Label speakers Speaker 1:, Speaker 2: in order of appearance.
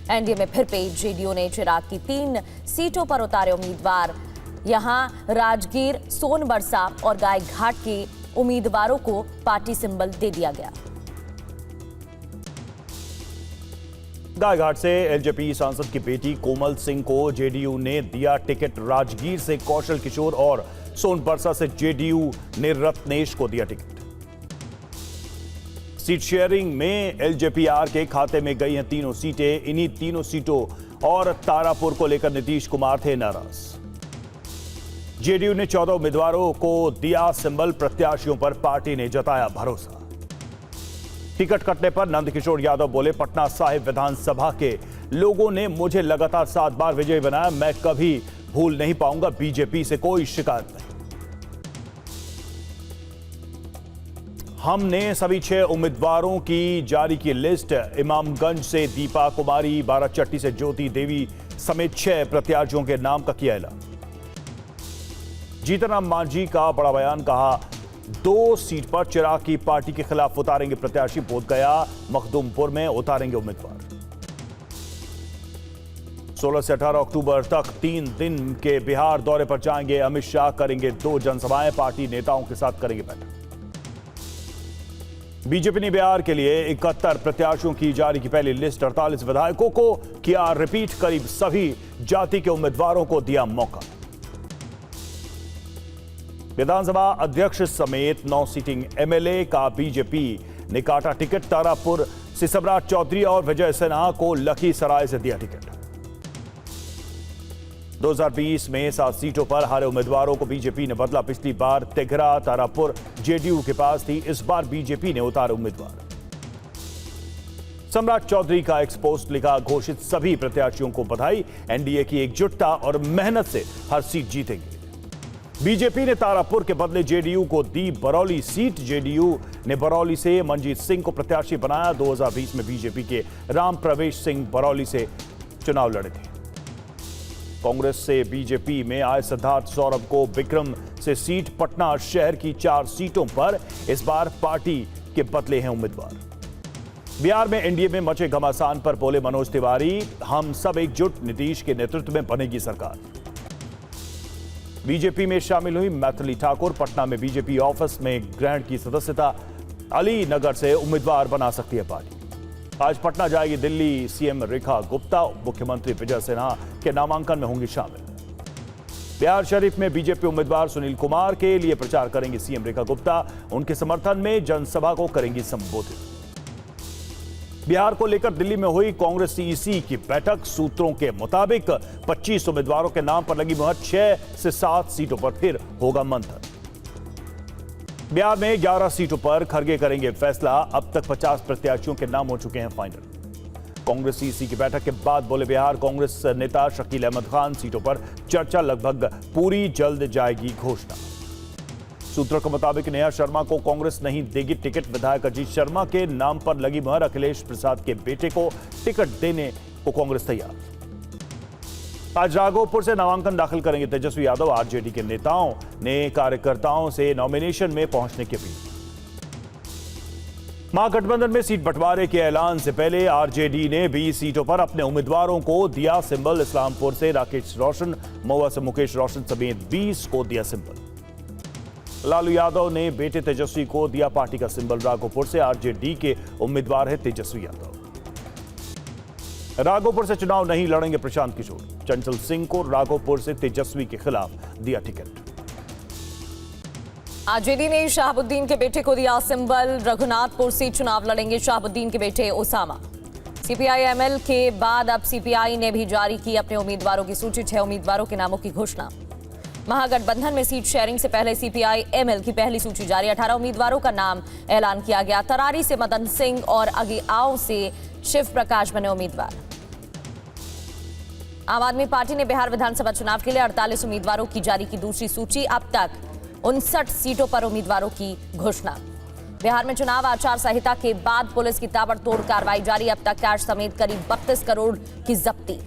Speaker 1: NDA में फिर पेच, जेडीयू ने चिराग की 3 सीटों पर उतारे उम्मीदवार। यहां राजगीर, सोनबरसा और गायघाट के उम्मीदवारों को पार्टी सिंबल दे दिया गया।
Speaker 2: गायघाट से एलजेपी सांसद की बेटी कोमल सिंह को जेडीयू ने दिया टिकट। राजगीर से कौशल किशोर और सोनबरसा से जेडीयू ने रत्नेश को दिया टिकट। सीट शेयरिंग में एलजेपीआर के खाते में गई हैं तीनों सीटें। इन्हीं तीनों सीटों और तारापुर को लेकर नीतीश कुमार थे नाराज। जेडीयू ने 14 उम्मीदवारों को दिया सिंबल। प्रत्याशियों पर पार्टी ने जताया भरोसा। टिकट कटने पर नंदकिशोर यादव बोले, पटना साहिब विधानसभा के लोगों ने मुझे लगातार 7 बार विजयी बनाया। मैं कभी भूल नहीं पाऊंगा। बीजेपी से कोई शिकायत नहीं। हमने सभी 6 उम्मीदवारों की जारी की लिस्ट। इमामगंज से दीपा कुमारी, बाराचट्टी से ज्योति देवी समेत 6 प्रत्याशियों के नाम का किया ऐलान। जीतन राम मांझी का बड़ा बयान, कहा 2 सीट पर चिराग की पार्टी के खिलाफ उतारेंगे प्रत्याशी। बोधगया, मखदूमपुर में उतारेंगे उम्मीदवार। 16 से 18 अक्टूबर तक 3 दिन के बिहार दौरे पर जाएंगे अमित शाह। करेंगे 2 जनसभाएं। पार्टी नेताओं के साथ करेंगे बैठक। बीजेपी ने बिहार के लिए 71 प्रत्याशियों की जारी की पहली लिस्ट। 48 विधायकों को किया रिपीट। करीब सभी जाति के उम्मीदवारों को दिया मौका। विधानसभा अध्यक्ष समेत 9 सीटिंग एमएलए का बीजेपी ने काटा टिकट। तारापुर से सम्राट चौधरी और विजय सिन्हा को लखीसराय से दिया टिकट। 2020 में 7 सीटों पर हारे उम्मीदवारों को बीजेपी ने बदला। पिछली बार तेघरा, तारापुर जेडीयू के पास थी। इस बार बीजेपी ने उतारे उम्मीदवार। सम्राट चौधरी का एक्सपोस्ट लिखा, घोषित सभी प्रत्याशियों को बधाई। एनडीए की एकजुटता और मेहनत से हर सीट जीतेंगे। बीजेपी ने तारापुर के बदले जेडीयू को दी बरौली सीट। जेडीयू ने बरौली से मनजीत सिंह को प्रत्याशी बनाया। 2020 में बीजेपी के राम प्रवेश सिंह बरौली से चुनाव लड़े थे। कांग्रेस से बीजेपी में आए सिद्धार्थ सौरभ को विक्रम से सीट। पटना शहर की 4 सीटों पर इस बार पार्टी के बदले हैं उम्मीदवार। बिहार में एनडीए में मचे घमासान पर बोले मनोज तिवारी, हम सब एकजुट, नीतीश के नेतृत्व में बनेगी सरकार। बीजेपी में शामिल हुई मैथिली ठाकुर। पटना में बीजेपी ऑफिस में ग्रहण की सदस्यता। अली नगर से उम्मीदवार बना सकती है पार्टी। आज पटना जाएगी दिल्ली सीएम रेखा गुप्ता। मुख्यमंत्री विजय सिन्हा के नामांकन में होंगी शामिल। बिहार शरीफ में बीजेपी उम्मीदवार सुनील कुमार के लिए प्रचार करेंगी सीएम रेखा गुप्ता। उनके समर्थन में जनसभा को करेंगी संबोधित। बिहार को लेकर दिल्ली में हुई कांग्रेस सीईसी की बैठक। सूत्रों के मुताबिक 25 उम्मीदवारों के नाम पर लगी मुहर। 6 से 7 सीटों पर फिर होगा मंथन। बिहार में 11 सीटों पर खरगे करेंगे फैसला। अब तक 50 प्रत्याशियों के नाम हो चुके हैं फाइनल। कांग्रेस सीईसी की बैठक के बाद बोले बिहार कांग्रेस नेता शकील अहमद खान, सीटों पर चर्चा लगभग पूरी, जल्द जाएगी घोषणा। सूत्रों के मुताबिक नेहा शर्मा को कांग्रेस नहीं देगी टिकट। विधायक अजीत शर्मा के नाम पर लगी मुहर। अखिलेश प्रसाद के बेटे को टिकट देने को कांग्रेस तैयार। आज राघोपुर से नामांकन दाखिल करेंगे तेजस्वी यादव। आरजेडी के नेताओं ने कार्यकर्ताओं से नॉमिनेशन में पहुंचने की अपील। महागठबंधन में सीट बंटवारे के ऐलान से पहले आरजेडी ने 20 सीटों पर अपने उम्मीदवारों को दिया सिंबल। इस्लामपुर से राकेश रोशन, महुआ से मुकेश रोशन समेत 20 को दिया सिंबल। लालू यादव ने बेटे तेजस्वी को दिया पार्टी का सिंबल। राघोपुर से आरजेडी के उम्मीदवार है तेजस्वी यादव। राघोपुर से चुनाव नहीं लड़ेंगे प्रशांत किशोर। चंचल सिंह को राघोपुर से तेजस्वी के खिलाफ दिया टिकट।
Speaker 1: आरजेडी ने शहाबुद्दीन के बेटे को दिया सिंबल। रघुनाथपुर से चुनाव लड़ेंगे शहाबुद्दीन के बेटे ओसामा। सीपीआई एमएल के बाद अब सीपीआई ने भी जारी की अपने उम्मीदवारों की सूची। 6 उम्मीदवारों के नामों की घोषणा। महागठबंधन में सीट शेयरिंग से पहले सीपीआई एमएल की पहली सूची जारी। 18 उम्मीदवारों का नाम ऐलान किया गया। तरारी से मदन सिंह और अगिआओं से शिव प्रकाश बने उम्मीदवार। आम आदमी पार्टी ने बिहार विधानसभा चुनाव के लिए 48 उम्मीदवारों की जारी की दूसरी सूची। अब तक 59 सीटों पर उम्मीदवारों की घोषणा। बिहार में चुनाव आचार संहिता के बाद पुलिस की ताबड़तोड़ कार्रवाई जारी। अब तक कैश समेत करीब 32 करोड़ की जब्ती।